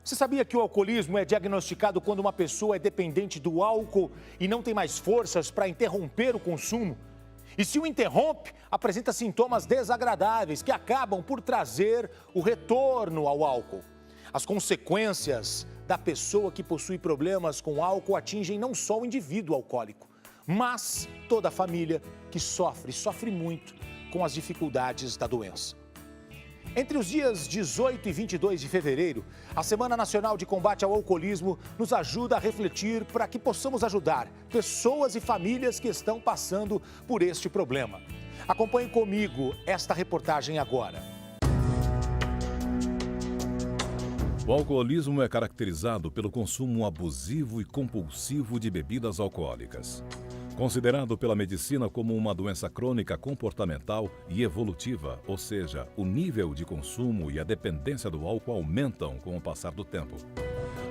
Você sabia que o alcoolismo é diagnosticado quando uma pessoa é dependente do álcool e não tem mais forças para interromper o consumo? E se o interrompe, apresenta sintomas desagradáveis que acabam por trazer o retorno ao álcool. As consequências da pessoa que possui problemas com álcool atingem não só o indivíduo alcoólico, mas toda a família que sofre muito com as dificuldades da doença. Entre os dias 18 e 22 de fevereiro, a Semana Nacional de Combate ao Alcoolismo nos ajuda a refletir para que possamos ajudar pessoas e famílias que estão passando por este problema. Acompanhe comigo esta reportagem agora. O alcoolismo é caracterizado pelo consumo abusivo e compulsivo de bebidas alcoólicas. Considerado pela medicina como uma doença crônica comportamental e evolutiva, ou seja, o nível de consumo e a dependência do álcool aumentam com o passar do tempo,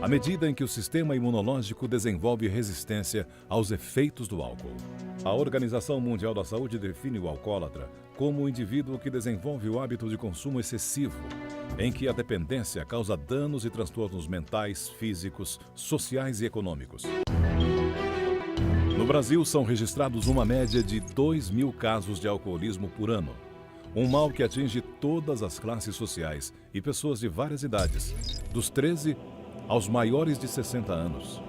à medida em que o sistema imunológico desenvolve resistência aos efeitos do álcool. A Organização Mundial da Saúde define o alcoólatra como o indivíduo que desenvolve o hábito de consumo excessivo, em que a dependência causa danos e transtornos mentais, físicos, sociais e econômicos. No Brasil, são registrados uma média de 2.000 casos de alcoolismo por ano. Um mal que atinge todas as classes sociais e pessoas de várias idades, dos 13 aos maiores de 60 anos.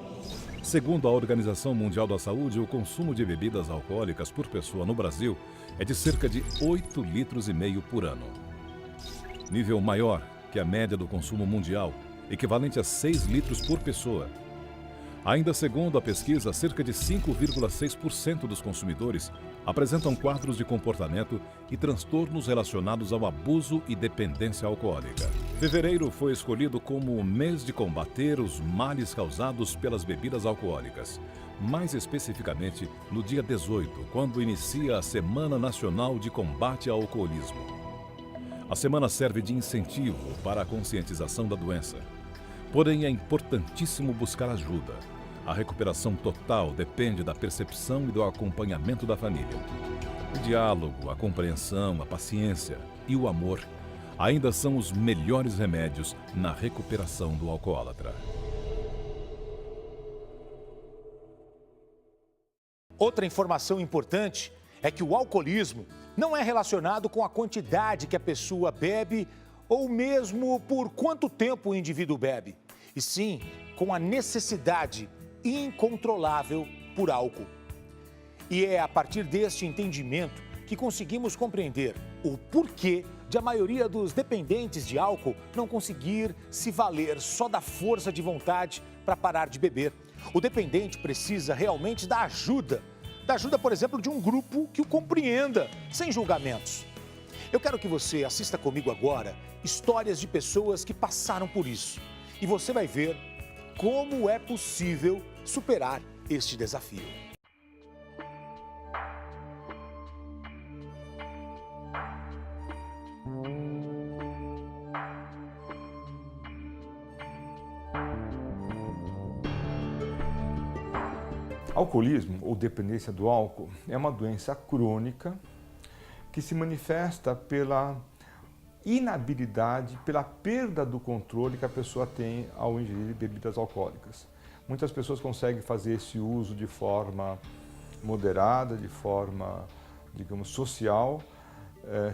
Segundo a Organização Mundial da Saúde, o consumo de bebidas alcoólicas por pessoa no Brasil é de cerca de 8,5 litros por ano. Nível maior que a média do consumo mundial, equivalente a 6 litros por pessoa. Ainda segundo a pesquisa, cerca de 5,6% dos consumidores apresentam quadros de comportamento e transtornos relacionados ao abuso e dependência alcoólica. Fevereiro foi escolhido como o mês de combater os males causados pelas bebidas alcoólicas. Mais especificamente, no dia 18, quando inicia a Semana Nacional de Combate ao Alcoolismo. A semana serve de incentivo para a conscientização da doença. Porém, é importantíssimo buscar ajuda. A recuperação total depende da percepção e do acompanhamento da família. O diálogo, a compreensão, a paciência e o amor ainda são os melhores remédios na recuperação do alcoólatra. Outra informação importante é que o alcoolismo não é relacionado com a quantidade que a pessoa bebe ou mesmo por quanto tempo o indivíduo bebe, e sim com a necessidade incontrolável por álcool. E é a partir deste entendimento que conseguimos compreender o porquê de a maioria dos dependentes de álcool não conseguir se valer só da força de vontade para parar de beber. O dependente precisa realmente da ajuda, por exemplo, de um grupo que o compreenda, sem julgamentos. Eu quero que você assista comigo agora histórias de pessoas que passaram por isso. E você vai ver como é possível superar este desafio. Alcoolismo ou dependência do álcool é uma doença crônica que se manifesta pela inabilidade, pela perda do controle que a pessoa tem ao ingerir bebidas alcoólicas. Muitas pessoas conseguem fazer esse uso de forma moderada, de forma, digamos, social,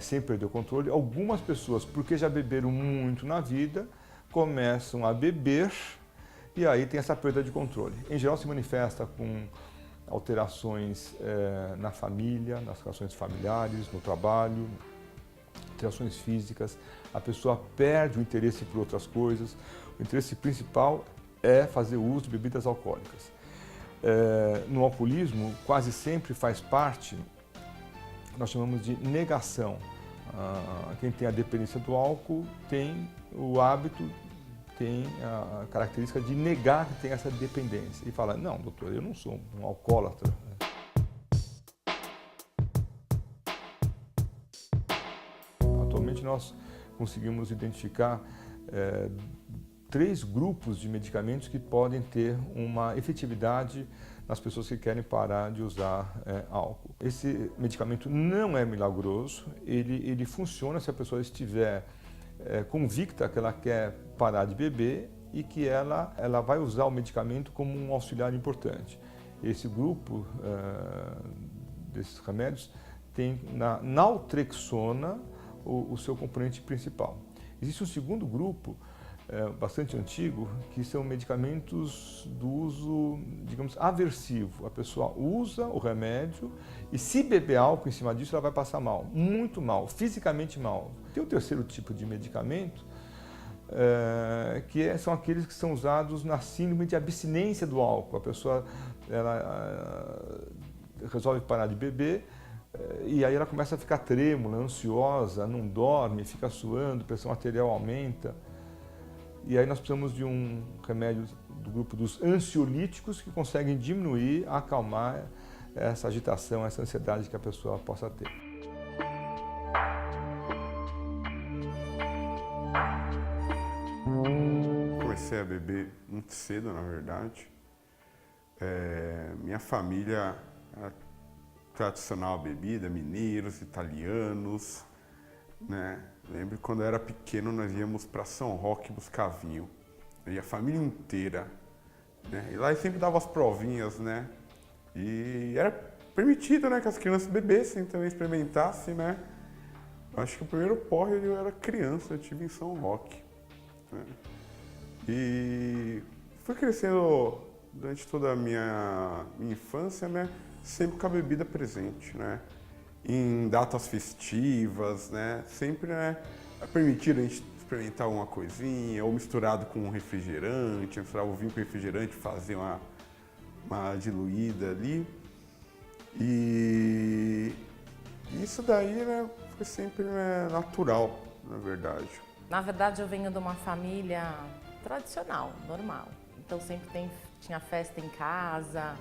sem perder o controle. Algumas pessoas, porque já beberam muito na vida, começam a beber e aí tem essa perda de controle. Em geral se manifesta com alterações na família, nas relações familiares, no trabalho, alterações físicas, a pessoa perde o interesse por outras coisas. O interesse principal é fazer uso de bebidas alcoólicas. No alcoolismo, quase sempre faz parte, nós chamamos de negação. Quem tem a dependência do álcool tem o hábito, tem a característica de negar que tem essa dependência e fala: não, doutor, eu não sou um alcoólatra. Atualmente nós conseguimos identificar 3 grupos de medicamentos que podem ter uma efetividade nas pessoas que querem parar de usar álcool. Esse medicamento não é milagroso, ele funciona se a pessoa estiver convicta que ela quer parar de beber e que ela vai usar o medicamento como um auxiliar importante. Esse grupo desses remédios tem na naltrexona o seu componente principal. Existe um segundo grupo, bastante antigo, que são medicamentos do uso, digamos, aversivo. A pessoa usa o remédio e se beber álcool em cima disso, ela vai passar mal, muito mal, fisicamente mal. Tem o terceiro tipo de medicamento, são aqueles que são usados na síndrome de abstinência do álcool. A pessoa resolve parar de beber e aí ela começa a ficar trêmula, ansiosa, não dorme, fica suando, a pressão arterial aumenta. E aí nós precisamos de um remédio do grupo dos ansiolíticos que conseguem diminuir, acalmar essa agitação, essa ansiedade que a pessoa possa ter. Comecei a beber muito cedo, na verdade. Minha família era tradicional bebida, mineiros, italianos, né? Lembro que quando eu era pequeno nós íamos para São Roque buscar vinho. E a família inteira, né? E lá sempre dava as provinhas, né? E era permitido, né, que as crianças bebessem, também experimentassem, né? Acho que o primeiro porre eu era criança, eu tive em São Roque, né? E fui crescendo durante toda a minha infância, né? Sempre com a bebida presente, né? Em datas festivas, né? Sempre, né, é permitido a gente experimentar alguma coisinha, ou misturado com um refrigerante, misturar o vinho com refrigerante, fazer uma diluída ali. E isso daí, né, foi sempre, né, natural, na verdade. Na verdade, eu venho de uma família tradicional, normal. Então sempre tinha festa em casa,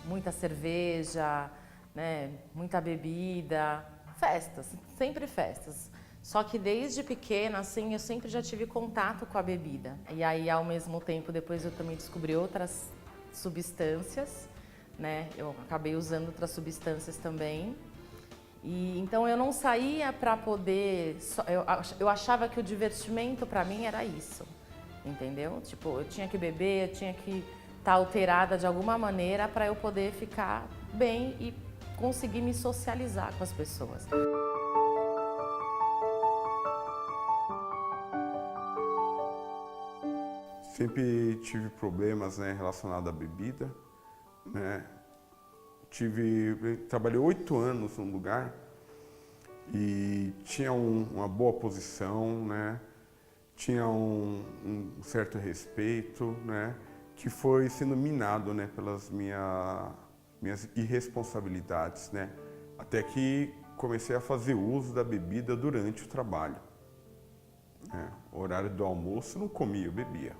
muita cerveja, né, muita bebida, festas, sempre festas. Só que desde pequena, assim, eu sempre já tive contato com a bebida. E aí, ao mesmo tempo, depois eu também descobri outras substâncias, né? Eu acabei usando outras substâncias também. E então eu não saía para poder... Eu achava que o divertimento para mim era isso, entendeu? Tipo, eu tinha que beber, eu tinha que estar alterada de alguma maneira para eu poder ficar bem e conseguir me socializar com as pessoas. Sempre tive problemas, né, relacionados à bebida, né? Trabalhei 8 anos num lugar e tinha uma boa posição, né? Tinha um certo respeito, né? Que foi sendo minado, né, pelas minhas irresponsabilidades, né? Até que comecei a fazer uso da bebida durante o trabalho, né? Horário do almoço, não comia, eu bebia,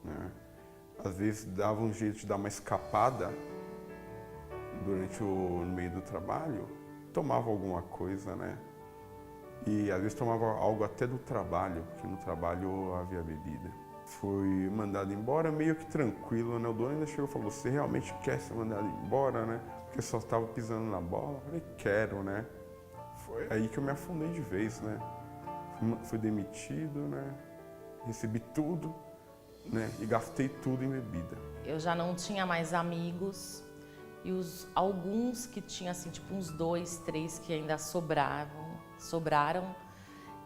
né? Às vezes dava um jeito de dar uma escapada no meio do trabalho, tomava alguma coisa, né? E às vezes tomava algo até do trabalho, porque no trabalho havia bebida. Fui mandado embora meio que tranquilo, né? O dono ainda chegou e falou: você realmente quer ser mandado embora, né? Porque só estava pisando na bola. Eu falei: quero, né? Foi aí que eu me afundei de vez, né? Fui demitido, né? Recebi tudo, né? E gastei tudo em bebida. Eu já não tinha mais amigos e alguns que tinha, assim, tipo uns 2, 3 que ainda sobraram,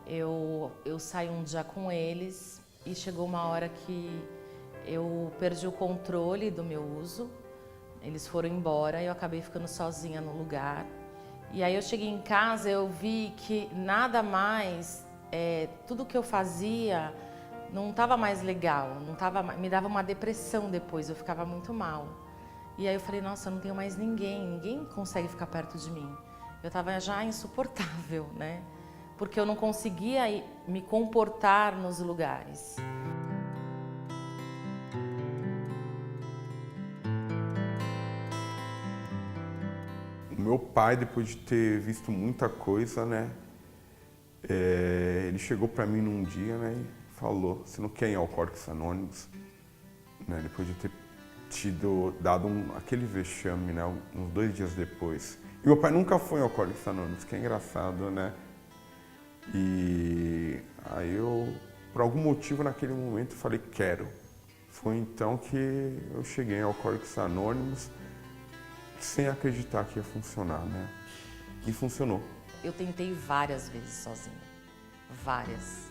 eu saí um dia com eles. E chegou uma hora que eu perdi o controle do meu uso, eles foram embora e eu acabei ficando sozinha no lugar. E aí eu cheguei em casa, eu vi que nada mais, tudo que eu fazia não estava mais legal, me dava uma depressão depois, eu ficava muito mal. E aí eu falei: nossa, eu não tenho mais ninguém consegue ficar perto de mim. Eu estava já insuportável, né? Porque eu não conseguia me comportar nos lugares. O meu pai, depois de ter visto muita coisa, né, ele chegou para mim num dia, né, e falou: você não quer ir ao Alcoólicos Anônimos? Né, depois de ter dado aquele vexame, né, uns 2 dias depois. E meu pai nunca foi ao Alcoólicos Anônimos, que é engraçado, né? E aí eu por algum motivo naquele momento eu falei, quero. Foi então que eu cheguei em Alcoólicos Anônimos sem acreditar que ia funcionar, né? E funcionou. Eu tentei várias vezes sozinha, várias.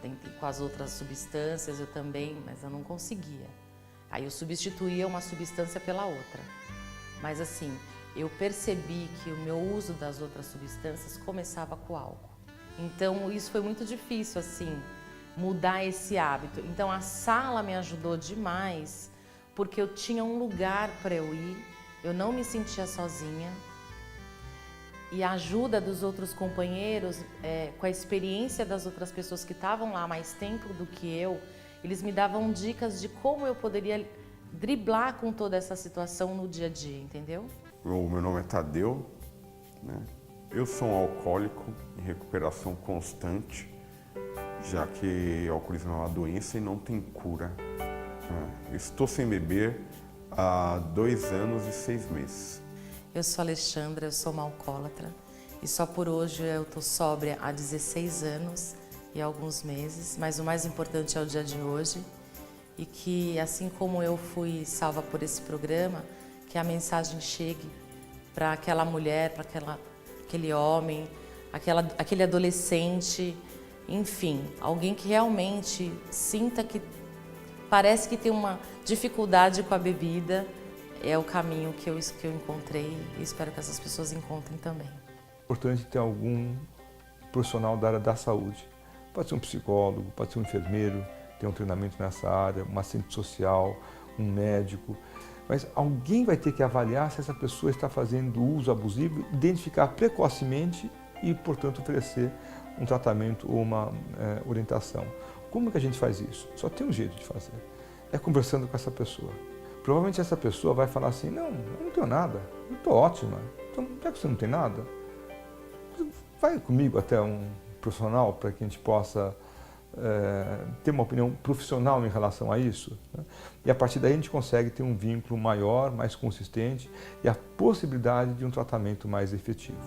Tentei com as outras substâncias, eu também, mas eu não conseguia. Aí eu substituía uma substância pela outra. Mas assim, eu percebi que o meu uso das outras substâncias começava com o álcool. Então isso foi muito difícil, assim, mudar esse hábito. Então a sala me ajudou demais, porque eu tinha um lugar para eu ir, eu não me sentia sozinha. E a ajuda dos outros companheiros, com a experiência das outras pessoas que estavam lá mais tempo do que eu, eles me davam dicas de como eu poderia driblar com toda essa situação no dia a dia, entendeu? O meu nome é Tadeu, né? Eu sou um alcoólico em recuperação constante, já que o alcoolismo é uma doença e não tem cura. Eu estou sem beber há 2 anos e 6 meses. Eu sou Alexandra, eu sou uma alcoólatra e só por hoje eu estou sóbria há 16 anos e alguns meses, mas o mais importante é o dia de hoje e que, assim como eu fui salva por esse programa, que a mensagem chegue para aquela mulher, para aquele homem, aquele adolescente, enfim, alguém que realmente sinta que parece que tem uma dificuldade com a bebida. É o caminho que eu encontrei e espero que essas pessoas encontrem também. É importante ter algum profissional da área da saúde. Pode ser um psicólogo, pode ser um enfermeiro, ter um treinamento nessa área, um assistente social, um médico. Mas alguém vai ter que avaliar se essa pessoa está fazendo uso abusivo, identificar precocemente e, portanto, oferecer um tratamento ou uma orientação. Como que a gente faz isso? Só tem um jeito de fazer. É conversando com essa pessoa. Provavelmente essa pessoa vai falar assim, não, eu não tenho nada, eu estou ótima. Então, já que você não tem nada, vai comigo até um profissional para que a gente possa ter uma opinião profissional em relação a isso. Né? E a partir daí a gente consegue ter um vínculo maior, mais consistente e a possibilidade de um tratamento mais efetivo.